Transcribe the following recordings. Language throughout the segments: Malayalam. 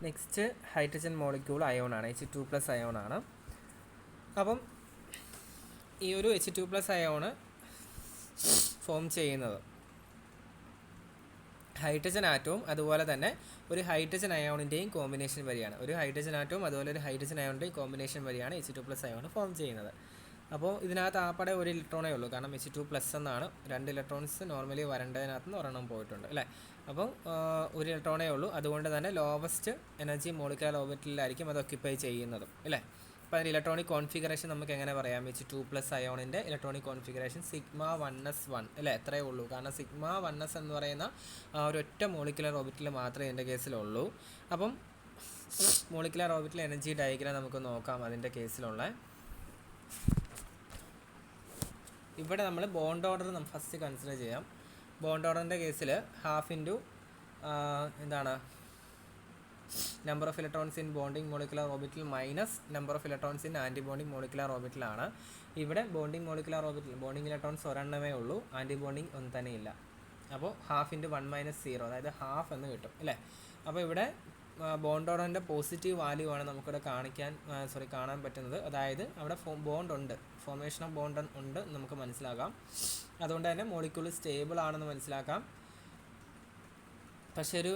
നെക്സ്റ്റ് ഹൈഡ്രജൻ മോളിക്യൂൾ അയോണാണ്, H2+ അയോണാണ്. അപ്പം ഈ ഒരു H2+ അയോണ് ഫോം ചെയ്യുന്നത് ഹൈഡ്രജൻ ആറ്റവും അതുപോലെ തന്നെ ഒരു ഹൈഡ്രജൻ അയോണിൻ്റെയും കോമ്പിനേഷൻ വഴിയാണ്. ഒരു ഹൈഡ്രജൻ ആറ്റവും അതുപോലെ ഒരു ഹൈഡ്രജൻ അയോണിൻ്റെയും കോമ്പിനേഷൻ വഴിയാണ് H2+ അയോൺ ഫോം ചെയ്യുന്നത്. അപ്പോൾ ഇതിനകത്ത് ആപ്പടെ ഒരു ഇലക്ട്രോണേ ഉള്ളൂ, കാരണം H2+ എന്നാണ്. 2 ഇലക്ട്രോൺസ് നോർമലി വരേണ്ടതിനകത്ത് നിന്ന് ഒരെണ്ണം പോയിട്ടുണ്ട് അല്ലേ. അപ്പോൾ ഒരു ഇലക്ട്രോണേ ഉള്ളൂ, അതുകൊണ്ട് തന്നെ ലോവസ്റ്റ് എനർജി മോളിക്കുലർ ഓർബിറ്റലിലായിരിക്കും അത് ഒക്യുപ്പൈ ചെയ്യുന്നതും അല്ലേ. അപ്പോൾ അതിൻ്റെ ഇലക്ട്രോണിക് കോൺഫിഗറേഷൻ നമുക്ക് എങ്ങനെ പറയാം? H2+ അയോണിൻ്റെ ഇലക്ട്രോണിക് കോൺഫിഗറേഷൻ σ1s1 അല്ലേ, എത്രയേ ഉള്ളൂ. കാരണം σ1s എന്ന് പറയുന്ന ഒരൊറ്റ മോളിക്കുലർ ഓർബിറ്റൽ മാത്രമേ എൻ്റെ കേസിലുള്ളൂ. അപ്പം മോളിക്കുലർ ഓർബിറ്റൽ എനർജി ഡയഗ്രാം നമുക്ക് നോക്കാം. അതിൻ്റെ കേസിലുള്ള ഇവിടെ നമ്മൾ ബോണ്ട് ഓർഡർ ഫസ്റ്റ് കൺസിഡർ ചെയ്യാം. ബോണ്ട് ഓർഡറിൻ്റെ കേസിൽ ഹാഫ് ഇൻറ്റു എന്താണ് number of electrons in bonding molecular orbital minus number of electrons in anti bonding molecular ഓർബിറ്റലാണ്. ഇവിടെ bonding molecular orbital bonding electrons ഒരെണ്ണമേ ഉള്ളൂ, ആൻറ്റി ബോണ്ടിങ് ഒന്നും തന്നെ ഇല്ല. അപ്പോൾ ഹാഫ് ഇൻറ്റു 1 - 0, അതായത് ഹാഫ് എന്ന് കിട്ടും അല്ലേ. അപ്പോൾ ഇവിടെ ബോണ്ട് ഓർഡറിൻ്റെ പോസിറ്റീവ് വാല്യൂ ആണ് നമുക്കിവിടെ കാണാൻ പറ്റുന്നത്. അതായത് അവിടെ ബോണ്ട് ഉണ്ട്, ഫോർമേഷൻ ഓഫ് ബോണ്ട് ഉണ്ട് നമുക്ക് മനസ്സിലാക്കാം. അതുകൊണ്ട് തന്നെ മോളിക്യൂൾ സ്റ്റേബിൾ ആണെന്ന് മനസ്സിലാക്കാം. പക്ഷെ ഒരു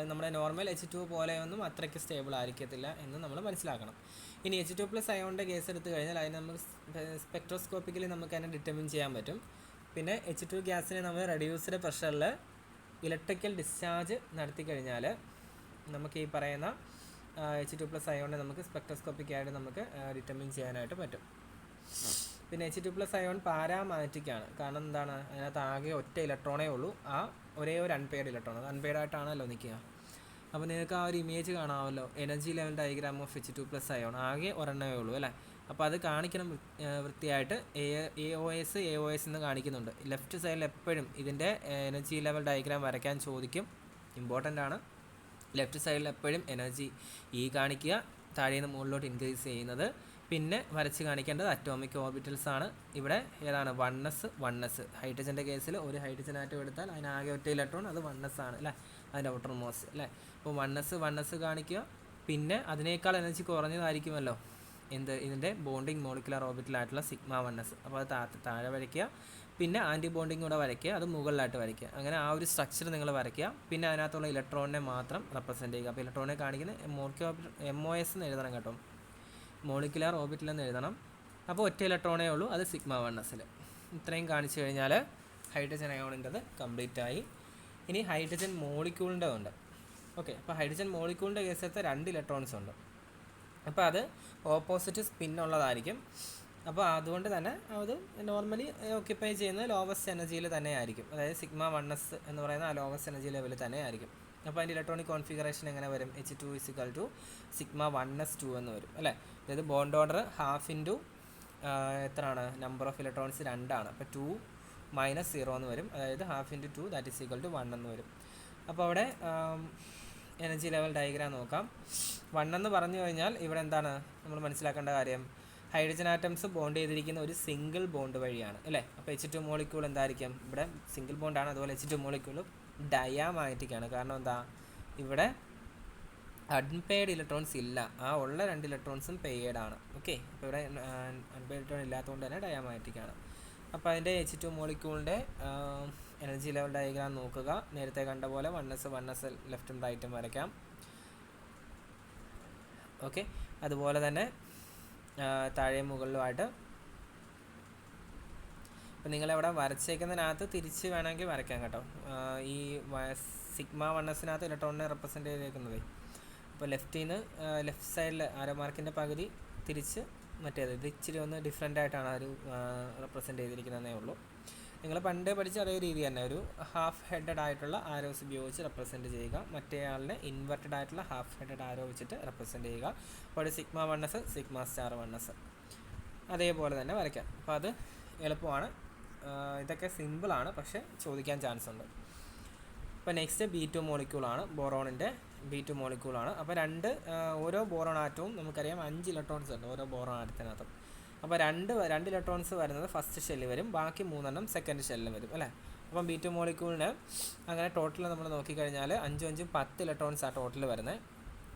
നമ്മുടെ നോർമൽ H2 പോലെയൊന്നും അത്രയ്ക്ക് സ്റ്റേബിൾ ആയിരിക്കത്തില്ല എന്ന് നമ്മൾ മനസ്സിലാക്കണം. ഇനി H2+ അയോണിൻ്റെ കേസ് എടുത്തു കഴിഞ്ഞാൽ അതിന് നമുക്ക് സ്പെക്ട്രോസ്കോപ്പിക്കലി നമുക്ക് അതിനെ ഡിറ്റർമിൻ ചെയ്യാൻ പറ്റും. പിന്നെ H2 ഗ്യാസിനെ നമ്മൾ റെഡ്യൂസ്ഡ് പ്രഷറിൽ ഇലക്ട്രിക്കൽ ഡിസ്ചാർജ് നടത്തി കഴിഞ്ഞാൽ നമുക്ക് ഈ പറയുന്ന H2+ അയോണിനെ നമുക്ക് സ്പെക്ട്രോസ്കോപ്പിക്കായിട്ട് നമുക്ക് ഡിറ്റർമിൻ ചെയ്യാനായിട്ട് പറ്റും. പിന്നെ H2+ അയോൺ പാരാമാഗ്നറ്റിക് ആണ്. കാരണം എന്താണ്, അതിനകത്ത് ആകെ ഒറ്റ ഇലക്ട്രോണേ ഉള്ളൂ, ആ ഒരേ ഒരു അൺപെയർഡ് ഇലക്ട്രോൺ, അത് അൺപെയർഡ് ആയിട്ടാണല്ലോ നിൽക്കുക. അപ്പോൾ നിങ്ങൾക്ക് ആ ഒരു ഇമേജ് കാണാമല്ലോ, energy level diagram of H2+ ion, ആകെ ഒരെണ്ണമേ ഉള്ളൂ അല്ലേ. അപ്പോൾ അത് കാണിക്കണം വൃത്തിയായിട്ട്. AOS എന്ന് കാണിക്കുന്നുണ്ട്. ലെഫ്റ്റ് സൈഡിൽ എപ്പോഴും ഇതിൻ്റെ എനർജി ലെവൽ ഡയഗ്രാം വരയ്ക്കാൻ ചോദിക്കും, ഇമ്പോർട്ടൻ്റ് ആണ്. ലെഫ്റ്റ് സൈഡിൽ എപ്പോഴും എനർജി കാണിക്കുക, താഴെ നിന്ന് മുകളിലോട്ട് ഇൻക്രീസ് ചെയ്യുന്നത്. പിന്നെ വരച്ച് കാണിക്കേണ്ടത് അറ്റോമിക് ഓർബിറ്റൽസ് ആണ്. ഇവിടെ ഏതാണ് 1s. ഹൈഡ്രജൻ്റെ കേസിൽ ഒരു ഹൈഡ്രജൻ ആറ്റം എടുത്താൽ അതിനാകെ ഒറ്റ ഇലക്ട്രോൺ, അത് 1s ആണ് അല്ലേ, അതിൻ്റെ ഔട്ടർ മോസ്റ്റ് അല്ലേ. അപ്പോൾ 1s കാണിക്കുക. പിന്നെ അതിനേക്കാൾ എനർജി കുറഞ്ഞതായിരിക്കുമല്ലോ ഇതിൻ്റെ ബോണ്ടിങ് മോളിക്കുലർ ഓർബിറ്റലായിട്ടുള്ള σ1s. അപ്പോൾ അത് താഴെ വരയ്ക്കുക. പിന്നെ ആൻറ്റി ബോണ്ടിങ് കൂടെ വരയ്ക്കുക, അത് മുകളിലായിട്ട് വരയ്ക്കുക. അങ്ങനെ ആ ഒരു സ്ട്രക്ചർ നിങ്ങൾ വരയ്ക്കുക. പിന്നെ അതിനകത്തുള്ള ഇലക്ട്രോണിനെ മാത്രം റെപ്രസെൻറ്റ് ചെയ്യുക. അപ്പോൾ ഇലക്ട്രോണിനെ കാണിക്കുന്ന MOS എന്ന് എഴുതണം കേട്ടോ, മോളിക്കുലർ ഓർബിറ്റൽ എന്ന് എഴുതണം. അപ്പോൾ ഒറ്റ ഇലക്ട്രോണേ ഉള്ളൂ, അത് σ1s. ഇത്രയും കാണിച്ചു കഴിഞ്ഞാൽ ഹൈഡ്രജൻ അയോണിൻ്റെത് കംപ്ലീറ്റ് ആയി. ഇനി ഹൈഡ്രജൻ മോളിക്യൂളിൻ്റെ ഉണ്ട്. ഓക്കെ, അപ്പോൾ ഹൈഡ്രജൻ മോളിക്യൂളിൻ്റെ കേസത്തെ 2 ഇലക്ട്രോൺസ് ഉണ്ട്. അപ്പോൾ അത് ഓപ്പോസിറ്റ് സ്പിന്നുള്ളതായിരിക്കും. അപ്പോൾ അതുകൊണ്ട് തന്നെ അത് നോർമലി ഓക്യുപ്പൈ ചെയ്യുന്നത് ലോവസ്റ്റ് എനർജിയിൽ തന്നെ ആയിരിക്കും, അതായത് σ1s എന്ന് പറയുന്ന ആ ലോവസ്റ്റ് എനർജി ലെവലിൽ തന്നെ ആയിരിക്കും. അപ്പോൾ അതിൻ്റെ ഇലക്ട്രോണിക് കോൺഫിഗറേഷൻ എങ്ങനെ വരും? H2 = σ1s2 എന്ന് വരും അല്ലേ. അതായത് ബോണ്ട് ഓർഡർ ഹാഫ് ഇൻറ്റു എത്രയാണ്, നമ്പർ ഓഫ് ഇലക്ട്രോൺസ് 2 ആണ്. അപ്പോൾ 2 - 0 എന്ന് വരും, അതായത് ഹാഫ് ഇൻറ്റു 2 = 1 എന്ന് വരും. അപ്പോൾ അവിടെ എനർജി ലെവൽ ഡയഗ്രാം നോക്കാം. 1 എന്ന് പറഞ്ഞു കഴിഞ്ഞാൽ ഇവിടെ എന്താണ് നമ്മൾ മനസ്സിലാക്കേണ്ട കാര്യം? ഹൈഡ്രജൻ ആറ്റംസ് ബോണ്ട് ചെയ്തിരിക്കുന്ന ഒരു സിംഗിൾ ബോണ്ട് വഴിയാണ് അല്ലേ. അപ്പോൾ H2 മോളിക്യൂൾ എന്തായിരിക്കും? ഇവിടെ സിംഗിൾ ബോണ്ടാണ്, അതുപോലെ H2 മോളിക്യൂൾ ഡയാമാഗ്നറ്റിക് ആണ്. കാരണം എന്താ, ഇവിടെ അൺപെയർഡ് ഇലക്ട്രോൺസ് ഇല്ല, ആ ഉള്ള 2 ഇലക്ട്രോൺസും പെയർഡ് ആണ്. ഓക്കെ, അപ്പോൾ ഇവിടെ അൺപെയർഡ് ഇലക്ട്രോൺ ഇല്ലാത്തതുകൊണ്ട് തന്നെ ഡയാമാഗ്നറ്റിക് ആണ്. അപ്പോൾ അതിൻ്റെ H2 മോളിക്യൂളിൻ്റെ എനർജി ലെവൽ ഡയഗ്രാം നോക്കുക. നേരത്തെ കണ്ട പോലെ 1s ലെഫ്റ്റും റൈറ്റും വരയ്ക്കാം. ഓക്കെ, അതുപോലെ തന്നെ താഴെ മുകളിലുമായിട്ട്. അപ്പോൾ നിങ്ങളവിടെ വരച്ചേക്കുന്നതിനകത്ത് തിരിച്ച് വേണമെങ്കിൽ വരയ്ക്കാം കേട്ടോ. ഈ σ1s ഇലക്ട്രോണിനെ റെപ്രസെൻറ്റ് ചെയ്തേക്കുന്നത്. അപ്പോൾ ലെഫ്റ്റ് സൈഡിൽ ആരോ മാർക്കിൻ്റെ പകുതി തിരിച്ച് മറ്റേത്, ഇത് ഇച്ചിരി ഒന്ന് ഡിഫറെൻ്റ് ആയിട്ടാണ് ഒരു റെപ്രസെൻറ്റ് ചെയ്തിരിക്കുന്നതേ ഉള്ളൂ. നിങ്ങൾ പണ്ട് പഠിച്ച അതേ രീതി തന്നെ, ഒരു ഹാഫ് ഹെഡഡ് ആയിട്ടുള്ള ആരോസ് ഉപയോഗിച്ച് റെപ്രസെൻറ്റ് ചെയ്യുക, മറ്റേ ആളിനെ ഇൻവെർട്ടഡ് ആയിട്ടുള്ള ഹാഫ് ഹെഡഡ് ആരോ വെച്ചിട്ട് റെപ്രസെൻറ്റ് ചെയ്യുക. അപ്പോൾ σ1s σ*1s അതേപോലെ തന്നെ വരയ്ക്കാം. അപ്പോൾ അത് എളുപ്പമാണ്. ഇതൊക്കെ സിമ്പിളാണ്, പക്ഷേ ചോദിക്കാൻ ചാൻസ് ഉണ്ട്. അപ്പോൾ നെക്സ്റ്റ് B2 മോളിക്യൂളാണ്, ബോറോണിൻ്റെ B2 മോളിക്യൂളാണ്. അപ്പോൾ ഓരോ ബോറോൺ ആറ്റവും നമുക്കറിയാം 5 ഇലക്ട്രോൺസ് ഉണ്ട് ഓരോ ബോറോൺ ആറ്റത്തിനകത്തും. അപ്പോൾ രണ്ട് ഇലക്ട്രോൺസ് വരുന്നത് ഫസ്റ്റ് ഷെല്ലിൽ വരും, ബാക്കി 3 സെക്കൻഡ് ഷെല്ലിൽ വരും അല്ലേ. അപ്പം B2 മോളിക്യൂളിന് അങ്ങനെ ടോട്ടൽ നമ്മൾ നോക്കിക്കഴിഞ്ഞാൽ 5 5 10 ഇലക്ട്രോൺസാണ് ടോട്ടൽ വരുന്നത്.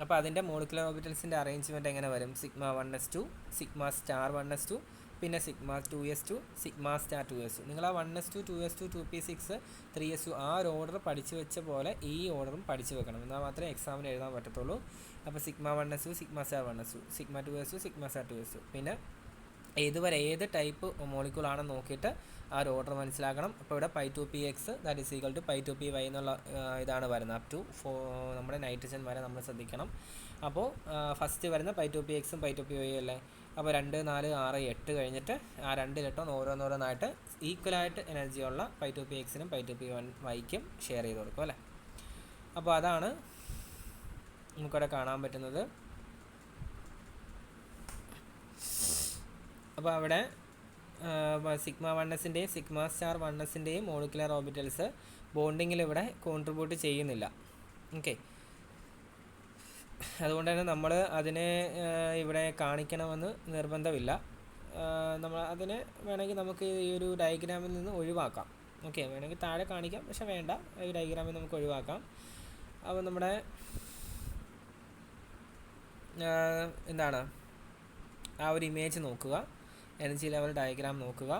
അപ്പോൾ അതിൻ്റെ മോളിക്കുലർ ഓർബിറ്റൽസിൻ്റെ അറേഞ്ച്മെൻറ്റ് എങ്ങനെ വരും? Sigma 1s2, sigma star 1s2, പിന്നെ sigma 2s2, sigma star 2s2. നിങ്ങൾ ആ 1s2, 2s2, 2p6, 3s2 ആ ഒരു ഓർഡർ പഠിച്ചു വെച്ച പോലെ ഈ ഓർഡറും പഠിച്ചു വെക്കണം. എന്നാൽ മാത്രമേ എക്സാമിന് എഴുതാൻ പറ്റത്തുള്ളൂ. അപ്പോൾ sigma 1s2, sigma star 1s2, sigma 2s2, sigma star 2s2. പിന്നെ ഏത് ടൈപ്പ് മോളിക്യൂളാണെന്ന് നോക്കിയിട്ട് ആ ഒരു ഓർഡർ മനസ്സിലാക്കണം. അപ്പോൾ ഇവിടെ π2px that is equal to π2py എന്നുള്ള ഇതാണ് വരുന്നത്. അപ് ടു നമ്മുടെ നൈട്രജൻ വരെ നമ്മൾ ശ്രദ്ധിക്കണം. അപ്പോൾ ഫസ്റ്റ് വരുന്ന π2pxും π2py അല്ലേ. അപ്പോൾ 2 4 6 8 കഴിഞ്ഞിട്ട് ആ 2 ഇലക്ട്രോൺ ഓരോന്നോരോന്നായിട്ട് ഈക്വലായിട്ട് എനർജിയുള്ള π2pxനും π2pyക്കും ഷെയർ ചെയ്ത് കൊടുക്കും അല്ലേ. അപ്പോൾ അതാണ് നമുക്കിവിടെ കാണാൻ പറ്റുന്നത്. അപ്പോൾ അവിടെ സിഗ്മ 1sൻ്റെയും സിഗ്മ സ്റ്റാർ 1sൻ്റെയും മോളിക്കുലർ ഓർബിറ്റൽസ് ബോണ്ടിങ്ങിൽ ഇവിടെ കോൺട്രിബ്യൂട്ട് ചെയ്യുന്നില്ല. ഓക്കെ, അതുകൊണ്ട് തന്നെ നമ്മൾ അതിനെ ഇവിടെ കാണിക്കണമെന്ന് നിർബന്ധമില്ല. നമ്മൾ അതിനെ വേണമെങ്കിൽ നമുക്ക് ഈ ഒരു ഡയഗ്രാമിൽ നിന്ന് ഒഴിവാക്കാം. ഓക്കെ, വേണമെങ്കിൽ താഴെ കാണിക്കാം, പക്ഷെ വേണ്ട, ഈ ഡയഗ്രാമിൽ നമുക്ക് ഒഴിവാക്കാം. അപ്പോൾ നമ്മുടെ എന്താണ് ആ ഒരു ഇമേജ് നോക്കുക, എനർജി ലെവൽ ഡയഗ്രാം നോക്കുക.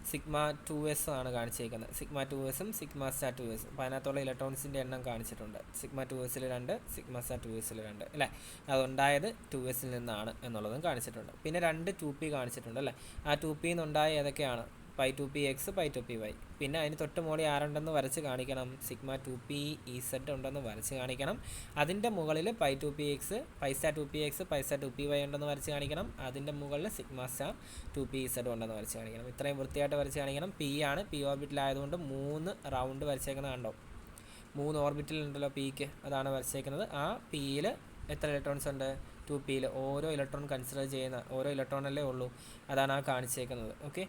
സിഗ്മ 2s ആണ് കാണിച്ചിരിക്കുന്നത്. സിഗ്മ 2sഉം സിഗ്മ സ്റ്റാർ 2sഉം. അപ്പോൾ അതിനകത്തുള്ള ഇലക്ട്രോൺസിൻ്റെ എണ്ണം കാണിച്ചിട്ടുണ്ട്. സിഗ്മ 2sൽ 2, സിഗ്മ സ്റ്റാർ 2sൽ 2 അല്ലേ. അതുണ്ടായത് 2sൽ നിന്നാണ് എന്നുള്ളതും കാണിച്ചിട്ടുണ്ട്. പിന്നെ 2 2p കാണിച്ചിട്ടുണ്ട് അല്ലേ. ആ 2p നിന്നുണ്ടായ ഏതൊക്കെയാണ്? π2px, π2py. പിന്നെ അതിന് തൊട്ട് മുകളിൽ ആരുണ്ടെന്ന് വരച്ച് കാണിക്കണം? സിഗ്മ 2pez ഉണ്ടെന്ന് വരച്ച് കാണിക്കണം. അതിൻ്റെ മുകളിൽ π2px, π-സ്റ്റാർ 2px, π-സ്റ്റാർ 2py ഉണ്ടെന്ന് വരച്ച് കാണിക്കണം. അതിൻ്റെ മുകളിൽ സിഗ്മ സ്റ്റാർ 2pz ഉണ്ടെന്ന് വരച്ച് കാണിക്കണം. ഇത്രയും വൃത്തിയായിട്ട് വരച്ച് കാണിക്കണം. p ആണ്, p ഓർബിറ്റലായതുകൊണ്ട് 3 റൗണ്ട് വരച്ചേക്കുന്നത് കണ്ടോ? 3 ഓർബിറ്റൽ ഉണ്ടല്ലോ പിക്ക്, അതാണ് വരച്ചേക്കുന്നത്. ആ പിയിൽ എത്ര ഇലക്ട്രോൺസ് ഉണ്ട്? 2pയിൽ ഓരോ ഇലക്ട്രോൺ കൺസിഡർ ചെയ്യുന്ന ഓരോ ഇലക്ട്രോണല്ലേ ഉള്ളൂ, അതാണ് ആ കാണിച്ചേക്കുന്നത്. ഓക്കെ,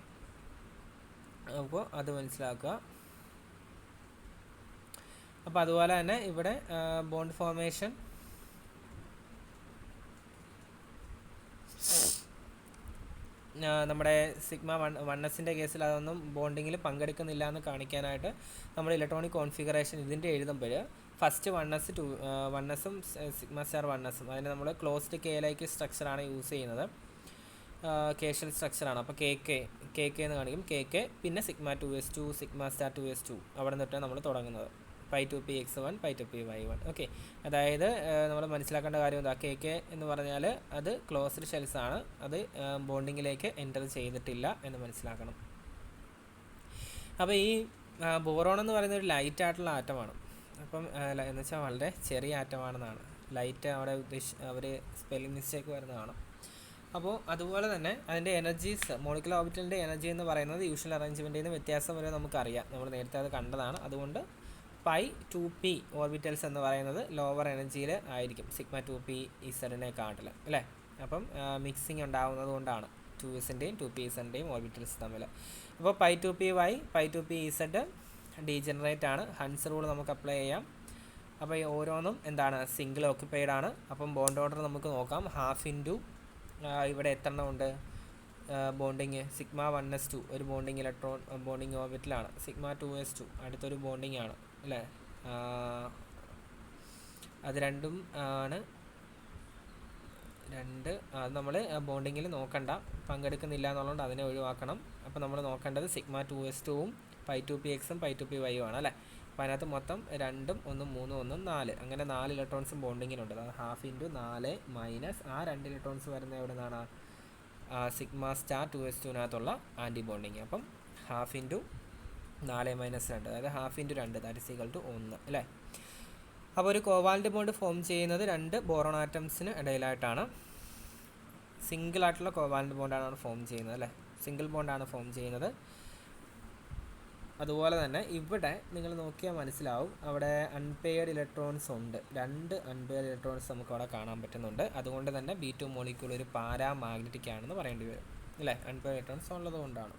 അപ്പോൾ അത് മനസ്സിലാക്കുക. അപ്പോൾ അതുപോലെ തന്നെ ഇവിടെ ബോണ്ട് ഫോർമേഷൻ നമ്മുടെ സിഗ്മ 1sൻ്റെ കേസിൽ അതൊന്നും ബോണ്ടിങ്ങിൽ പങ്കെടുക്കുന്നില്ല എന്ന് കാണിക്കാനായിട്ട് നമ്മൾ ഇലക്ട്രോണിക് കോൺഫിഗറേഷൻ ഇതിൻ്റെ എഴുതുമ്പോൾ ഫസ്റ്റ് 1s ഉം സിഗ്മ സ്റ്റാർ 1sഉം അതിന് നമ്മൾ ക്ലോസ്ഡ് കെ സ്ട്രക്ചറാണ് യൂസ് ചെയ്യുന്നത്. കേഷ്യൽ സ്ട്രക്ചറാണ്. അപ്പോൾ കെ എന്ന് കാണിക്കും, കെ പിന്നെ sigma 2s2, sigma star 2s2 അവിടെ നിന്നിട്ടാണ് നമ്മൾ തുടങ്ങുന്നത്. π2px1, π2py1. ഓക്കെ, അതായത് നമ്മൾ മനസ്സിലാക്കേണ്ട കാര്യം എന്താ? കെ എന്ന് പറഞ്ഞാൽ അത് ക്ലോസ്ഡ് ഷെൽസ് ആണ്, അത് ബോണ്ടിങ്ങിലേക്ക് എൻ്റർ ചെയ്തിട്ടില്ല എന്ന് മനസ്സിലാക്കണം. അപ്പോൾ ഈ ബോറോൺ എന്ന് പറയുന്ന ഒരു ലൈറ്റ് ആയിട്ടുള്ള ആറ്റമാണ്. അപ്പം എന്ന് വെച്ചാൽ വളരെ ചെറിയ ആറ്റമാണെന്നാണ്. ലൈറ്റ് അവിടെ അവർ സ്പെല്ലിംഗ് മിസ്റ്റേക്ക് വരുന്നതാണ്. അപ്പോൾ അതുപോലെ തന്നെ അതിൻ്റെ എനർജീസ്, മോളിക്കുലർ ഓർബിറ്റലിൻ്റെ എനർജി എന്ന് പറയുന്നത് യൂഷ്വൽ അറേഞ്ച്മെൻറ്റിൽ നിന്ന് വ്യത്യാസം വരെ നമുക്കറിയാം, നമ്മൾ നേരത്തെ അത് കണ്ടതാണ്. അതുകൊണ്ട് π2p ഓർബിറ്റൽസ് എന്ന് പറയുന്നത് ലോവർ എനർജിയിൽ ആയിരിക്കും സിഗ്മ 2pezനെ കാട്ടിൽ അല്ലേ. അപ്പം മിക്സിങ് ഉണ്ടാകുന്നത് കൊണ്ടാണ് 2sൻ്റെയും 2pzൻ്റെയും ഓർബിറ്റൽസ് തമ്മിൽ. അപ്പോൾ π2py, π2pez ഡീജനറേറ്റ് ആണ്. ഹൺസ് റൂൾ നമുക്ക് അപ്ലൈ ചെയ്യാം. അപ്പോൾ ഈ ഓരോന്നും എന്താണ്? സിംഗിൾ ഓക്യുപ്പൈഡ് ആണ്. അപ്പം ബോണ്ട് ഓർഡർ നമുക്ക് നോക്കാം. ഹാഫ് ഇൻറ്റു ഇവിടെ എത്ര എണ്ണം ഉണ്ട് ബോണ്ടിങ്? സിഗ്മ 1s2 ഒരു ബോണ്ടിങ് ഇലക്ട്രോൺ ബോണ്ടിങ് ഓർബിറ്റലാണ്. സിഗ്മ 2s2 അടുത്തൊരു ബോണ്ടിങ് ആണ് അല്ലേ. അത് രണ്ടും ആണ് 2. അത് നമ്മൾ ബോണ്ടിങ്ങിൽ നോക്കണ്ട, പങ്കെടുക്കുന്നില്ല എന്നുള്ളതുകൊണ്ട് അതിനെ ഒഴിവാക്കണം. അപ്പോൾ നമ്മൾ നോക്കേണ്ടത് സിഗ്മ 2s2ഉം π2pxഉം π2pyയും ആണ് അല്ലേ. അപ്പോൾ അതിനകത്ത് മൊത്തം 2ഉം 1ഉം 3ഉം 1ഉം 4, അങ്ങനെ 4 ഇലക്ട്രോൺസും ബോണ്ടിങ്ങിനുണ്ട്. അത് ഹാഫ് ഇൻറ്റു 4 മൈനസ് ആ 2 ഇലക്ട്രോൺസ് വരുന്നത് എവിടെ നിന്നാണ്? സിഗ്മ സ്റ്റാർ 2s2നകത്തുള്ള ആൻറ്റി ബോണ്ടിങ്. അപ്പം ഹാഫ് ഇൻറ്റു 4 മൈനസ് 2, അതായത് half into 2 that is equal to 1 അല്ലേ. അപ്പോൾ ഒരു കോവാലൻ്റ് ബോണ്ട് ഫോം ചെയ്യുന്നത് 2 ബോറോൺ ആറ്റംസിന് ഇടയിലായിട്ടാണ്. സിംഗിൾ ആയിട്ടുള്ള കോവാലൻ്റ് ബോണ്ടാണ് ഫോം ചെയ്യുന്നത് അല്ലേ. സിംഗിൾ ബോണ്ടാണ് ഫോം ചെയ്യുന്നത്. അതുപോലെ തന്നെ ഇവിടെ നിങ്ങൾ നോക്കിയാൽ മനസ്സിലാവും, അവിടെ അൺപെയർഡ് ഇലക്ട്രോൺസ് ഉണ്ട്. 2 അൺപെയർഡ് ഇലക്ട്രോൺസ് നമുക്ക് അവിടെ കാണാൻ പറ്റുന്നുണ്ട്. അതുകൊണ്ട് തന്നെ B2 മോളിക്യൂൾ ഒരു പാരാമാഗ്നറ്റിക് ആണെന്ന് പറയേണ്ടി വരും അല്ലേ, അൺപെയർഡ് ഇലക്ട്രോൺസ് ഉള്ളത് കൊണ്ടാണ്.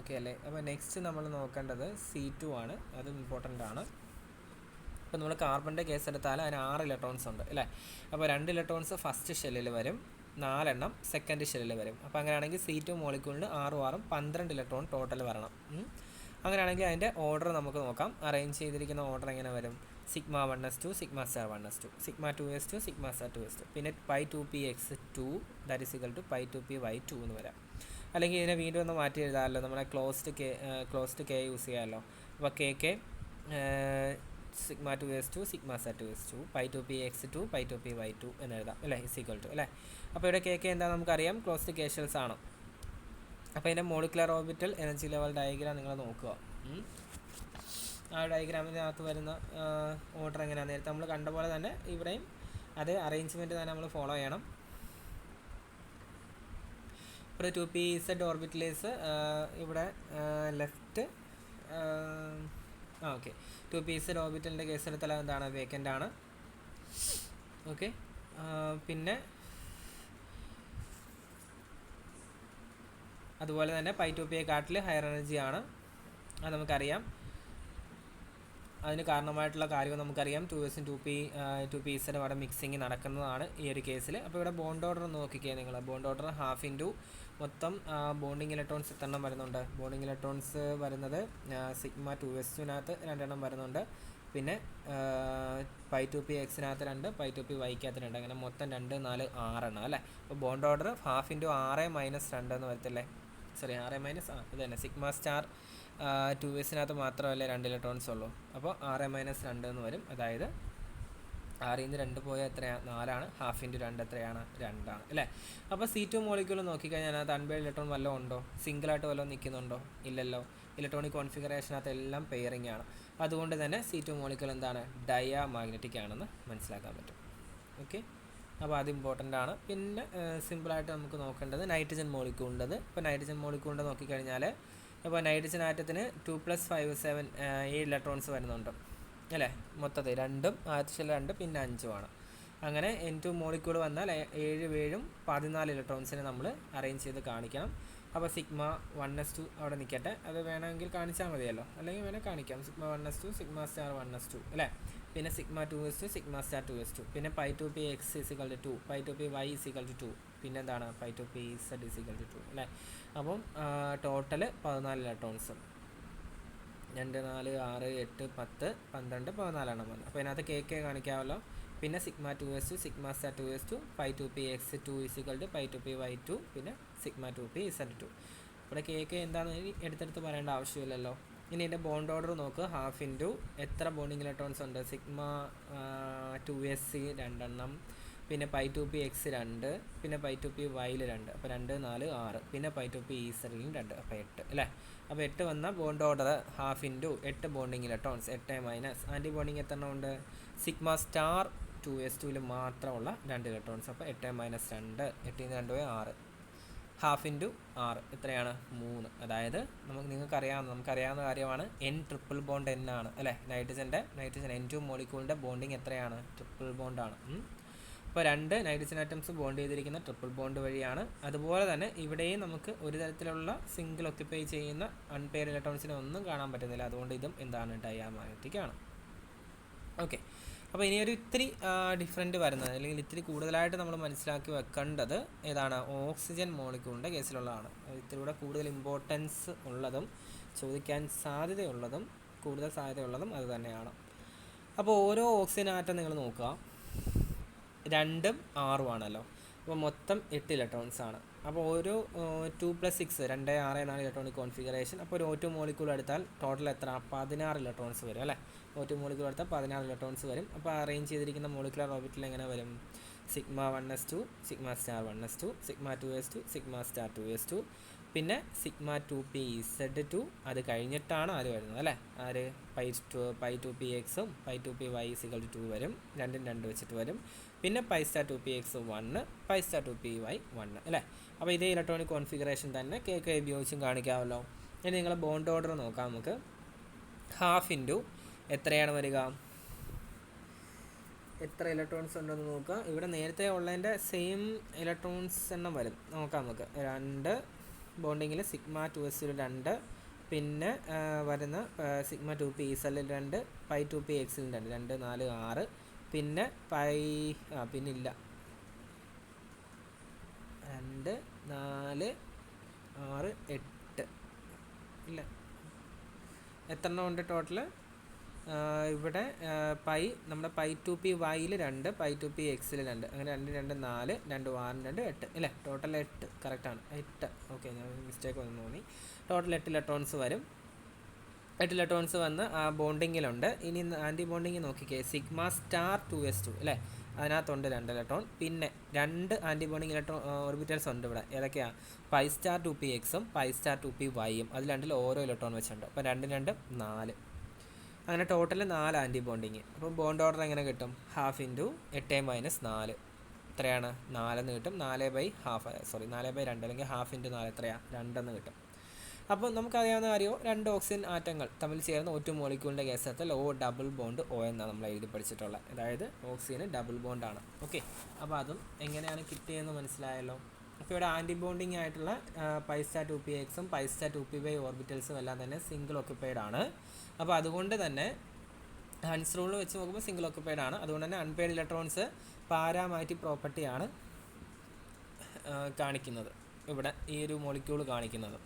ഓക്കെ അല്ലേ. അപ്പോൾ നെക്സ്റ്റ് നമ്മൾ നോക്കേണ്ടത് C2 ആണ്, അതും ഇമ്പോർട്ടൻ്റ് ആണ്. അപ്പോൾ നമ്മൾ കാർബണിൻ്റെ കേസ് എടുത്താൽ അതിന് 6 ഇലക്ട്രോൺസ് ഉണ്ട് അല്ലേ. അപ്പോൾ 2 ഇലക്ട്രോൺസ് ഫസ്റ്റ് ഷെല്ലിൽ വരും, 4 എണ്ണം സെക്കൻഡ് ഷെല്ലിൽ വരും. അപ്പോൾ അങ്ങനെയാണെങ്കിൽ C2 മോളിക്യൂളിന് 6 12 ഇലക്ട്രോൺ ടോട്ടൽ വരണം. അങ്ങനെയാണെങ്കിൽ അതിൻ്റെ ഓർഡർ നമുക്ക് നോക്കാം. അറേഞ്ച് ചെയ്തിരിക്കുന്ന ഓർഡർ എങ്ങനെ വരും? Sigma 1s2 sigma star 1s2 sigma 2s2 sigma star 2s2 പിന്നെ pi 2px2 that is equal to pi 2py2 എന്ന് വരാം. അല്ലെങ്കിൽ ഇതിനെ വീണ്ടും ഒന്ന് മാറ്റി എഴുതാമല്ലോ. നമ്മളെ ക്ലോസ്ഡ് കെ യൂസ് ചെയ്യാമല്ലോ. അപ്പോൾ K sigma 2s2 sigma star 2s2 pi 2px2 pi 2py2 എന്ന് എഴുതാം അല്ലേ, ഇസ് ഈക്വൽ ടു അല്ലേ. അപ്പോൾ ഇവിടെ കെ എന്താണെന്ന് നമുക്കറിയാം, ക്ലോസ്ഡ് കെ ഷെൽസ് ആണ്. അപ്പോൾ ഇതിൻ്റെ molecular orbital energy level diagram നിങ്ങൾ നോക്കുക. ആ ഡയഗ്രാമിനകത്ത് വരുന്ന ഓർഡർ എങ്ങനെയാണ്? നേരത്തെ നമ്മൾ കണ്ട പോലെ തന്നെ ഇവിടെയും അതേ അറേഞ്ച്മെൻറ്റ് തന്നെ നമ്മൾ ഫോളോ ചെയ്യണം. ഇവിടെ 2pz ഓർബിറ്റലേഴ്സ് ഇവിടെ ലെഫ്റ്റ് ഓക്കെ 2pz ഓർബിറ്റലിൻ്റെ കേസ് എടുത്താൽ എന്താണ്? വേക്കൻ്റ് ആണ്. ഓക്കെ, പിന്നെ അതുപോലെ തന്നെ പൈ 2pയെക്കാട്ടിൽ ഹയർ എനർജി ആണ്, അത് നമുക്കറിയാം. അതിന് കാരണമായിട്ടുള്ള കാര്യം നമുക്കറിയാം. 2sഉം 2pz അവിടെ മിക്സിങ് നടക്കുന്നതാണ് ഈ ഒരു കേസിൽ. അപ്പോൾ ഇവിടെ ബോണ്ട് ഓർഡർ നോക്കിക്കുക നിങ്ങൾ. ബോണ്ട് ഓർഡർ ഹാഫ് ഇൻറ്റു മൊത്തം ബോണ്ടിങ് ഇലക്ട്രോൺസ് എത്ര എണ്ണം വരുന്നുണ്ട്? ബോണ്ടിങ് ഇലക്ട്രോൺസ് വരുന്നത് സിഗ്മ 2s2-നകത്ത് 2 എണ്ണം വരുന്നുണ്ട്. പിന്നെ പൈ 2px-നകത്ത് 2, പൈ 2py-ക്കകത്ത് 2, അങ്ങനെ മൊത്തം 2, 4, 6 എണ്ണം അല്ലേ. അപ്പോൾ ബോണ്ട് ഓർഡർ ഹാഫ് ഇൻറ്റു 6 - 2 എന്ന് വരത്തില്ലേ? സോറി 6 - ഇത് തന്നെ സിഗ്മ സ്റ്റാർ 2s-നകത്ത് മാത്രമല്ലേ 2 ഇലക്ട്രോൺസ് ഉള്ളൂ. അപ്പോൾ 6 - 2 എന്ന് വരും. അതായത് 6 ൽ നിന്ന് 2 പോയാൽ എത്രയാണ്? 4 ആണ്. ഹാഫ് ഇൻറ്റു 2 എത്രയാണ്? 2 ആണ് അല്ലേ. അപ്പോൾ C2 മോളിക്യൂൾ നോക്കിക്കഴിഞ്ഞാൽ അതിനകത്ത് അൺപെയർഡ് ഇലക്ട്രോൺ വല്ലതും ഉണ്ടോ? സിംഗിളായിട്ട് വല്ലതും നിൽക്കുന്നുണ്ടോ? ഇല്ലല്ലോ. ഇലക്ട്രോണിക് കോൺഫിഗറേഷനകത്ത് എല്ലാം പെയറിംഗ് ആണ്. അതുകൊണ്ട് തന്നെ C2 മോളിക്യൂൾ എന്താണ്? ഡയാമാഗ്നറ്റിക് ആണെന്ന് മനസ്സിലാക്കാൻ പറ്റും. ഓക്കെ, അപ്പോൾ അത് ഇമ്പോർട്ടൻ്റ് ആണ്. പിന്നെ സിമ്പിളായിട്ട് നമുക്ക് നോക്കേണ്ടത് നൈട്രജൻ മോളിക്യൂളിൻ്റെത്. ഇപ്പോൾ നൈട്രജൻ മോളിക്യൂളിൻ്റെ നോക്കിക്കഴിഞ്ഞാൽ ഇപ്പോൾ നൈട്രജൻ ആറ്റത്തിന് 2 + 5 7 7 ഇലക്ട്രോൺസ് വരുന്നുണ്ട് അല്ലേ. മൊത്തത്തിൽ 2ഉം ആദ്യത്തെ ഷെല്ലിൽ 2 പിന്നെ 5ഉം ആണ്. അങ്ങനെ N2 മോളിക്യൂൾ വന്നാൽ 7 7 14 ഇലക്ട്രോൺസിനെ നമ്മൾ അറേഞ്ച് ചെയ്ത് കാണിക്കണം. അപ്പോൾ സിഗ്മ 1s2 അവിടെ നിൽക്കട്ടെ, അത് വേണമെങ്കിൽ കാണിച്ചാൽ മതിയല്ലോ, അല്ലെങ്കിൽ വേണേൽ കാണിക്കാം. Sigma 1s2 sigma star 1s2 അല്ലേ. പിന്നെ sigma 2s2 sigma star 2s2 പിന്നെ പൈ 2px = 2 പൈ 2py = 2 പിന്നെ എന്താണ്? പൈ 2pz = 2 അല്ലേ. അപ്പം ടോട്ടൽ 14 ഇലക്ട്രോൺസ് 2 4 6 8 10 12 14 എണ്ണം വന്നു. അപ്പോൾ ഇതിനകത്ത് കെ കാണിക്കാമല്ലോ. പിന്നെ sigma 2s2 sigma star 2s2 pi 2px2 = pi 2py2 പിന്നെ സിഗ്മ 2pz2. ഇവിടെ കെ എന്താണെന്ന് എടുത്തെടുത്ത് പറയേണ്ട ആവശ്യമില്ലല്ലോ. ഇനി ഇതിൻ്റെ ബോണ്ട് ഓർഡർ നോക്കുക. ഹാഫ് ഇൻറ്റു എത്ര ബോണ്ടിങ് ഇലക്ട്രോൺസ് ഉണ്ട്? സിഗ്മ 2sc 2 എണ്ണം, പിന്നെ പൈ 2px 2, പിന്നെ പൈ 2py 2, അപ്പോൾ 2 4 6, പിന്നെ പൈ 2pz 2, അപ്പോൾ 8 അല്ലേ. അപ്പോൾ 8 വന്ന bond order half into 8 bonding electrons 8 - anti bonding എത്ര എണ്ണം ഉണ്ട്? സിഗ്മ സ്റ്റാർ 2s2-ൽ മാത്രമുള്ള 2 ഇലക്ട്രോൺസ്. അപ്പോൾ 8 - 2 8 ൽ നിന്ന് 2 6 ഹാഫ് ഇൻറ്റു 6 എത്രയാണ്? 3. അതായത് നമുക്കറിയാവുന്ന കാര്യമാണ്. N ട്രിപ്പിൾ ബോണ്ട് N ആണ് അല്ലേ. നൈട്രജൻ N2 മോളിക്യൂളിൻ്റെ ബോണ്ടിങ് എത്രയാണ്? ട്രിപ്പിൾ ബോണ്ടാണ്. അപ്പോൾ 2 നൈട്രജൻ ആറ്റംസ് ബോണ്ട് ചെയ്തിരിക്കുന്ന ട്രിപ്പിൾ ബോണ്ട് വഴിയാണ്. അതുപോലെ തന്നെ ഇവിടെയും നമുക്ക് ഒരു തരത്തിലുള്ള സിംഗിൾ ഒക്യുപ്പൈ ചെയ്യുന്ന അൺപെയർഡ് ഇലക്ട്രോൺസിനെ ഒന്നും കാണാൻ പറ്റുന്നില്ല. അതുകൊണ്ട് ഇതും എന്താണ്? ഡയാമാഗ്നറ്റിക് ആണ്. ഓക്കെ, അപ്പോൾ ഇനിയൊരു ഇത്തിരി ഡിഫറൻറ്റ് വരുന്നത്, അല്ലെങ്കിൽ ഇത്തിരി കൂടുതലായിട്ട് നമ്മൾ മനസ്സിലാക്കി വെക്കേണ്ടത് ഏതാണ്? ഓക്സിജൻ മോളിക്യൂളിൻ്റെ കേസിലുള്ളതാണ്. ഇത്തിരി കൂടെ കൂടുതൽ ഇമ്പോർട്ടൻസ് ഉള്ളതും ചോദിക്കാൻ സാധ്യതയുള്ളതും അത് തന്നെയാണ്. അപ്പോൾ ഓരോ ഓക്സിജൻ ആറ്റം നിങ്ങൾ നോക്കുക, 2ഉം 6ഉം ആണല്ലോ. അപ്പോൾ മൊത്തം 8 ഇലക്ട്രോൺസ് ആണ്. അപ്പോൾ ഓരോ 2 + 6 2 6 4 ഇലക്ട്രോണിക് കോൺഫിഗറേഷൻ. അപ്പോൾ ഒരു O2 മോളിക്യൂൾ എടുത്താൽ ടോട്ടൽ എത്ര? 16 ഇലക്ട്രോൺസ് വരും അല്ലേ. O2 മോളിക്യൂൾ എടുത്താൽ 16 ഇലക്ട്രോൺസ് വരും. അപ്പോൾ അറേഞ്ച് ചെയ്തിരിക്കുന്ന മോളിക്കുലർ ഓർബിറ്റൽ എങ്ങനെ വരും? Sigma 1s2 sigma star 1s2 sigma 2s2 sigma star 2s2 പിന്നെ സിഗ്മ 2pz2. അത് കഴിഞ്ഞിട്ടാണ് ആര് വരുന്നത് അല്ലേ. ആര്? പൈ 2px-ഉം പൈ 2py = 2 വരും. 2ഉം 2 വെച്ചിട്ട് വരും. പിന്നെ pi star 2px 1, pi star 2py 1 അല്ലേ. അപ്പോൾ ഇതേ ഇലക്ട്രോണിക് കോൺഫിഗറേഷൻ തന്നെ കെ ഉപയോഗിച്ചും കാണിക്കാമല്ലോ. ഇനി നിങ്ങൾ ബോണ്ട് ഓർഡർ നോക്കാം നമുക്ക്. ഹാഫ് ഇൻറ്റു എത്രയാണ് വരിക? എത്ര ഇലക്ട്രോൺസ് ഉണ്ടെന്ന് നോക്കുക. ഇവിടെ നേരത്തെ ഉള്ളതിൻ്റെ സെയിം ഇലക്ട്രോൺസ് എണ്ണം വരും. നോക്കാം നമുക്ക്. 2 ബോണ്ടിങ്ങിൽ സിഗ്മ 2s-ൽ 2, പിന്നെ വരുന്ന സിഗ്മ 2pz-ൽ 2, പൈ 2px-ൽ 2, 2 4 6, പിന്നെ പിന്നില്ല 2 4 6 8 ഇല്ല എത്ര എണ്ണം ഉണ്ട് ടോട്ടൽ? ഇവിടെ നമ്മുടെ പൈ ടു പി വൈയിൽ 2, പൈ ടു പി എക്സിൽ 2, അങ്ങനെ 2, 2, 4, 2, 6, 2, 8 അല്ലേ? ടോട്ടൽ 8 കറക്റ്റാണ്, 8. ഓക്കെ, ഞാൻ മിസ്റ്റേക്ക് വന്നു തോന്നി. ടോട്ടൽ 8 ഇലക്ട്രോൺസ് വരും. 8 ഇലക്ട്രോൺസ് വന്ന് ആ ബോണ്ടിങ്ങിലുണ്ട്. ഇനി ആൻറ്റി ബോണ്ടിങ് നോക്കിക്കേ, സിഗ്മ സ്റ്റാർ 2s2 അല്ലേ? അതിനകത്തുണ്ട് 2 ഇലക്ട്രോൺ. പിന്നെ 2 ആൻറ്റി ബോണ്ടിങ് ഓർബിറ്റൽസ് ഉണ്ട് ഇവിടെ. ഏതൊക്കെയാണ്? പൈ സ്റ്റാർ 2p എക്സും പൈ സ്റ്റാർ 2p വൈയും. അതിൽ രണ്ടിൽ ഓരോ ഇലക്ട്രോൺ വെച്ചിട്ടുണ്ട്. അപ്പോൾ 2, 2, 4. അങ്ങനെ ടോട്ടൽ 4 ആൻറ്റി ബോണ്ടിങ്. അപ്പോൾ ബോണ്ട് ഓർഡർ എങ്ങനെ കിട്ടും? 1/2 × 8 - 4 എത്രയാണ്? 4 എന്ന് കിട്ടും. 4/2 അല്ലെങ്കിൽ 1/2 × 4 എത്രയാണ്? 2 എന്ന് കിട്ടും. അപ്പോൾ നമുക്കറിയാവുന്ന കാര്യമോ, 2 ഓക്സിജൻ ആറ്റങ്ങൾ തമ്മിൽ ചേർന്ന് O2 മോളിക്യൂളിൻ്റെ കേസത്തിൽ O double bond O എന്നാണ് നമ്മൾ എഴുതി പഠിച്ചിട്ടുള്ളത്. അതായത് ഓക്സിജന് ഡബിൾ ബോണ്ടാണ്. ഓക്കെ, അപ്പോൾ അതും എങ്ങനെയാണ് കിട്ടിയെന്ന് മനസ്സിലായല്ലോ. അപ്പോൾ ഇവിടെ ആൻറ്റി ബോണ്ടിങ് ആയിട്ടുള്ള പൈ സ്റ്റാർ 2p എക്സും പൈ സ്റ്റാർ 2py ഓർബിറ്റൽസും എല്ലാം തന്നെ സിംഗിൾ ഓക്യുപ്പൈഡ് ആണ്. അപ്പോൾ അതുകൊണ്ട് തന്നെ ഹൺസ് റൂൾ വെച്ച് നോക്കുമ്പോൾ സിംഗിൾ ഓക്യുപ്പൈഡ് ആണ്. അതുകൊണ്ട് തന്നെ അൺപെയർഡ് ഇലക്ട്രോൺസ് പാരാമാഗ്നറ്റിക് പ്രോപ്പർട്ടിയാണ് കാണിക്കുന്നത് ഇവിടെ, ഈ ഒരു മോളിക്യൂൾ കാണിക്കുന്നത്.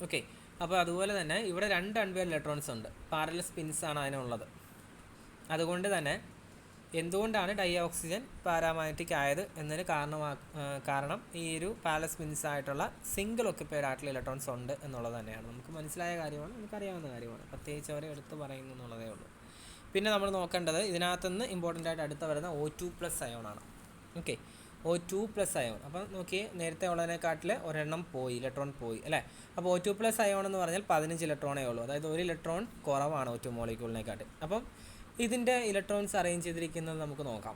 ഓക്കെ, അപ്പോൾ അതുപോലെ തന്നെ ഇവിടെ 2 അൺപെയർഡ് ഇലക്ട്രോൺസ് ഉണ്ട്. പാരലൽ സ്പിൻസ് ആണ് അതിനുള്ളത്. അതുകൊണ്ട് തന്നെ എന്തുകൊണ്ടാണ് ഡൈ ഓക്സിജൻ പാരാമാഗ്നറ്റിക് ആയത് എന്നതിന് കാരണം ഈ ഒരു പാരലൽ സ്പിൻസ് ആയിട്ടുള്ള സിംഗിൾ ഓക്യുപ്പൈഡ് ആയിട്ടുള്ള ഇലക്ട്രോൺസ് ഉണ്ട് എന്നുള്ളത് തന്നെയാണ്. നമുക്ക് മനസ്സിലായ കാര്യമാണ്, നമുക്കറിയാവുന്ന കാര്യമാണ്. പ്രത്യേകിച്ച് അവരെ എടുത്ത് പറയുന്നു എന്നുള്ളതേ ഉള്ളൂ. പിന്നെ നമ്മൾ നോക്കേണ്ടത് ഇതിനകത്തുനിന്ന് ഇമ്പോർട്ടൻ്റ് ആയിട്ട് അടുത്ത് വരുന്ന O2+ അയോണാണ്. Okay, O2+ ion. അപ്പം നോക്കിയേ, നേരത്തെ ഉള്ളതിനെക്കാട്ടിൽ ഒരെണ്ണം പോയി, ഇലക്ട്രോൺ പോയി അല്ലേ? അപ്പോൾ O2+ അയോൺ എന്ന് പറഞ്ഞാൽ 15 ഇലക്ട്രോണേ ഉള്ളൂ. അതായത് 1 ഇലക്ട്രോൺ കുറവാണ് O2 മോളിക്യൂളിനെക്കാട്ടി. അപ്പം ഇതിൻ്റെ ഇലക്ട്രോൺസ് അറേഞ്ച് ചെയ്തിരിക്കുന്നത് നമുക്ക് നോക്കാം.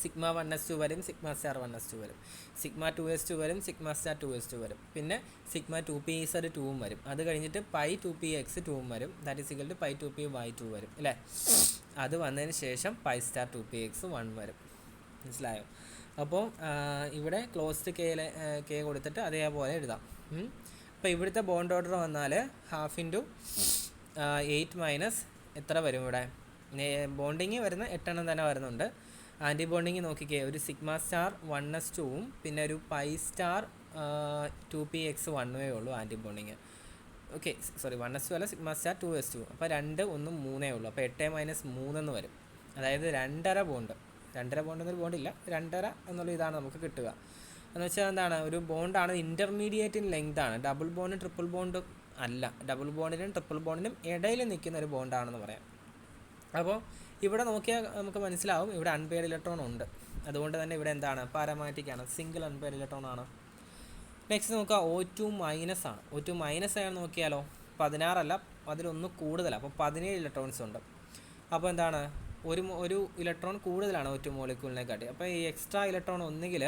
സിഗ്മ 1s2 വരും, സിഗ്മ സ്റ്റാർ 1s2 വരും, സിഗ്മ 2s2 വരും, സിഗ്മ സ്റ്റാർ 2s2 വരും, പിന്നെ സിഗ്മ 2pz 2 വരും. അത് കഴിഞ്ഞിട്ട് പൈ 2px 2 വരും. That is equal to pi 2py 2 വരും അല്ലേ? അത് വന്നതിന് ശേഷം പൈ സ്റ്റാർ 2px 1 വരും. മനസ്സിലായോ? അപ്പോൾ ഇവിടെ ക്ലോസ്ഡ് കെ കൊടുത്തിട്ട് അതേപോലെ എഴുതാം. അപ്പോൾ ഇവിടുത്തെ ബോണ്ട് ഓർഡർ വന്നാൽ 1/2 × 8 എത്ര വരും? ഇവിടെ ബോണ്ടിങ് വരുന്ന 8 എണ്ണം തന്നെ വരുന്നുണ്ട്. ആൻറ്റി ബോണ്ടിങ് നോക്കിക്കേ, ഒരു സിഗ്മ സ്റ്റാർ 1s2ഉം പിന്നെ ഒരു പൈ സ്റ്റാർ 2px 1 ഉള്ളൂ ആൻറ്റി ബോണ്ടിങ്. ഓക്കെ, 1s2 അല്ല, സിഗ്മ സ്റ്റാർ 2s2. അപ്പോൾ 2, 1, 3 ഉള്ളൂ. അപ്പോൾ 8 - 3 എന്ന് വരും. അതായത് 2.5 ബോണ്ട്. 2.5 ബോണ്ട് എന്നൊരു ബോണ്ടില്ല, 2.5 എന്നുള്ള ഇതാണ് നമുക്ക് കിട്ടുക. എന്ന് വെച്ചാൽ എന്താണ്? ഒരു ബോണ്ടാണ്, ഇൻ്റർമീഡിയറ്റ് ഇൻ ലെങ്ത് ആണ്. ഡബിൾ ബോണ്ടും ട്രിപ്പിൾ ബോണ്ടും അല്ല, ഡബിൾ ബോണ്ടിനും ട്രിപ്പിൾ ബോണ്ടിനും ഇടയിൽ നിൽക്കുന്ന ഒരു ബോണ്ടാണെന്ന് പറയാം. അപ്പോൾ ഇവിടെ നോക്കിയാൽ നമുക്ക് മനസ്സിലാവും ഇവിടെ അൺപെയർഡ് ഇലക്ട്രോൺ ഉണ്ട്. അതുകൊണ്ട് തന്നെ ഇവിടെ എന്താണ്? പാരാമാഗ്നറ്റിക് ആണ്, സിംഗിൾ അൺപെയർഡ് ഇലക്ട്രോൺ ആണ്. നെക്സ്റ്റ് നോക്കുക, O2- ആണ്. O2- ആണെന്ന് നോക്കിയാലോ, 16 അല്ല, അതിലൊന്ന് കൂടുതലാണ്. അപ്പോൾ 17 ഇലക്ട്രോൺസ് ഉണ്ട്. അപ്പോൾ എന്താണ്? ഒരു ഇലക്ട്രോൺ കൂടുതലാണ് O2 മോളിക്യൂളിനെക്കാട്ടി. അപ്പോൾ ഈ എക്സ്ട്രാ ഇലക്ട്രോൺ ഒന്നുകിൽ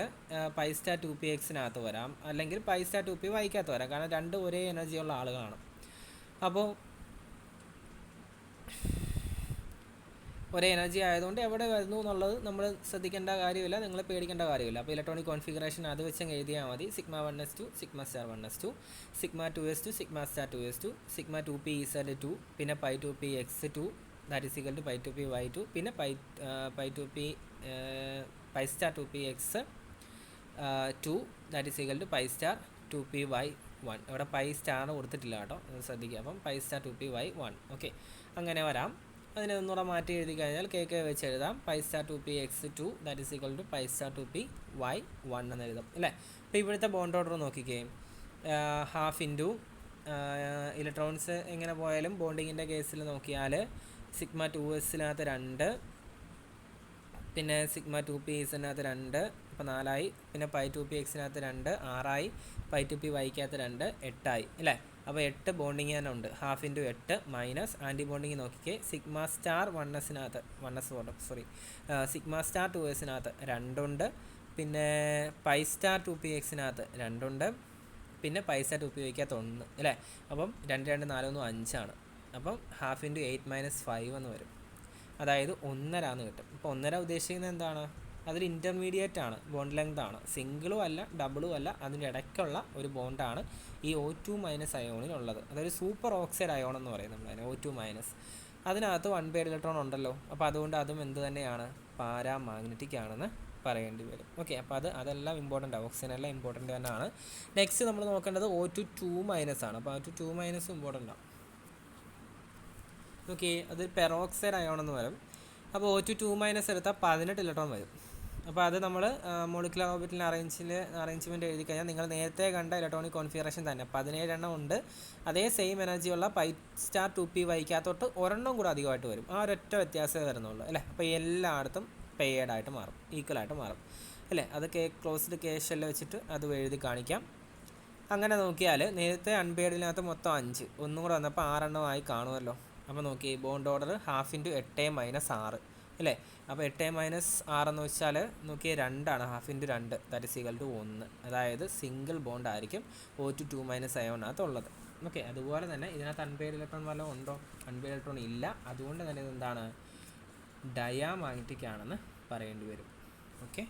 പൈ സ്റ്റാർ 2px വരാം, അല്ലെങ്കിൽ പൈ സ്റ്റാർ 2py വരാം. കാരണം 2 ഒരേ എനർജിയുള്ള ആളുകളാണ്. അപ്പോൾ ഒരേ എനർജി ആയതുകൊണ്ട് എവിടെ വരുന്നു എന്നുള്ളത് നമ്മൾ ശ്രദ്ധിക്കേണ്ട കാര്യമില്ല, നിങ്ങൾ പേടിക്കേണ്ട കാര്യമില്ല. അപ്പോൾ ഇലക്ട്രോണിക് കോൺഫിഗറേഷൻ അത് വെച്ച് എഴുതിയാൽ മതി. Sigma 1s2, sigma star 1s2, sigma 2s2, sigma star 2s2, sigma 2pz 2, പിന്നെ pi 2px 2, that is equal to pi 2py 2, പിന്നെ pi star 2px 2, that is equal to pi star 2py 1. ഇവിടെ പൈ സ്റ്റാർ കൊടുത്തിട്ടില്ല കേട്ടോ, ശ്രദ്ധിക്കുക. അപ്പം പൈ സ്റ്റാർ 2py 1. ഓക്കെ, അങ്ങനെ വരാം. അതിനെ ഒന്നുകൂടെ മാറ്റി എഴുതി കഴിഞ്ഞാൽ കെ വെച്ച് എഴുതാം. Pi star 2px 2, that is equal to pi star 2py 1 എന്ന് എഴുതാം അല്ലേ? അപ്പോൾ ഇവിടുത്തെ ബോണ്ട് ഓർഡർ നോക്കിക്കേ, 1/2 ഇലക്ട്രോൺസ് എങ്ങനെ പോയാലും ബോണ്ടിങ്ങിൻ്റെ കേസിൽ നോക്കിയാൽ സിഗ്മ 2s 2, പിന്നെ സിഗ്മ 2pz 2, അപ്പോൾ 4 പിന്നെ പൈ 2px 2, 6 പൈ 2py 2, 8 അല്ലേ? അപ്പോൾ 8 ബോണ്ടിങ് തന്നെ ഉണ്ട്. 1/2 × 8 മൈനസ് ആൻറ്റി ബോണ്ടിങ് നോക്കിക്കേ, sigma star 1s sigma star 2s 2 ഉണ്ട്, പിന്നെ പൈ സ്റ്റാർ 2px 2 ഉണ്ട്, പിന്നെ പൈ സ്റ്റാർ 2py 1 അല്ലേ? അപ്പം 2, 2, 4, 1, 5 ആണ്. അപ്പം 1/2 × 8 - 5 എന്ന് വരും. അതായത് 1.5 എന്ന് കിട്ടും. ഇപ്പോൾ 1.5 ഉദ്ദേശിക്കുന്നത് എന്താണ്? അതൊരു ഇൻ്റർമീഡിയറ്റ് ആണ്, ബോണ്ട് ലെങ്ത് ആണ്. സിംഗിളും അല്ല, ഡബിളും അല്ല, അതിൻ്റെ ഇടയ്ക്കുള്ള ഒരു ബോണ്ടാണ് ഈ O2- അയോണിലുള്ളത്. അതൊരു സൂപ്പർ ഓക്സൈഡ് അയോൺ എന്ന് പറയും നമ്മളതിന്, O2-. അതിനകത്ത് 1 പെയർ ഇലക്ട്രോൺ ഉണ്ടല്ലോ. അപ്പോൾ അതുകൊണ്ട് അതും എന്ത് തന്നെയാണ്? പാരാമാഗ്നറ്റിക് ആണെന്ന് പറയേണ്ടി വരും. ഓക്കെ, അപ്പോൾ അതെല്ലാം ഇമ്പോർട്ടൻ്റ് ആണ്, ഓക്സിജനെല്ലാം ഇമ്പോർട്ടൻ്റ് തന്നെയാണ്. നെക്സ്റ്റ് നമ്മൾ നോക്കേണ്ടത് O2 - ആണ്. അപ്പോൾ O2 - ഇമ്പോർട്ടൻ്റ് ആണ്. ഓക്കെ, അത് പെറോക്സൈഡ് അയോൺ എന്ന് വരും. അപ്പോൾ O2 - എടുത്താൽ 18 ഇലക്ട്രോൺ വരും. അപ്പോൾ അത് നമ്മൾ മോളിക്കുലർ ഓർബിറ്റൽ അറേഞ്ച്മെൻറ്റ് എഴുതി കഴിഞ്ഞാൽ നിങ്ങൾ നേരത്തെ കണ്ട ഇലക്ട്രോണിക് കോൺഫിഗറേഷൻ തന്നെ 17 എണ്ണം ഉണ്ട്. അതേ സെയിം എനർജിയുള്ള π*2p*ക്കകത്തോട്ട് ഒരെണ്ണം കൂടെ അധികമായിട്ട് വരും. ആ ഒരൊറ്റ വ്യത്യാസമേ വരുന്നുള്ളൂ അല്ലേ. അപ്പോൾ എല്ലായിടത്തും പെയ്ഡായിട്ട് മാറും, ഈക്വലായിട്ട് മാറും അല്ലേ. അത് ക്ലോസ്ഡ് കെ ഷെല്ല് വെച്ചിട്ട് അത് എഴുതി കാണിക്കാം. അങ്ങനെ നോക്കിയാൽ നേരത്തെ അൺപെയ്ഡിനകത്ത് മൊത്തം 5, ഒന്നും കൂടെ വന്നപ്പോൾ 6 എണ്ണമായി കാണുമല്ലോ. അപ്പോൾ നോക്കി ബോണ്ട് ഓർഡർ 1/2 × 8 - 6 അല്ലേ. അപ്പോൾ 8 - 6 എന്ന് വെച്ചാൽ നോക്കിയ 2 ആണ്, 1/2 × 2 ദാറ്റ് ഈസ് ഈക്വൽ ടു 1. അതായത് സിംഗിൾ ബോണ്ട് ആയിരിക്കും O2 - അയോണകത്തുള്ളത്. ഓക്കെ, അതുപോലെ തന്നെ ഇതിനകത്ത് അൺപെയ്ഡ് ഇലക്ട്രോൺ വല്ലതും ഉണ്ടോ? അൺപെയ്ഡ് ഇലക്ട്രോൺ ഇല്ല. അതുകൊണ്ട് തന്നെ ഇതെന്താണ്, ഡയാമാഗ്നറ്റിക് ആണെന്ന് പറയേണ്ടി വരും. ഓക്കെ.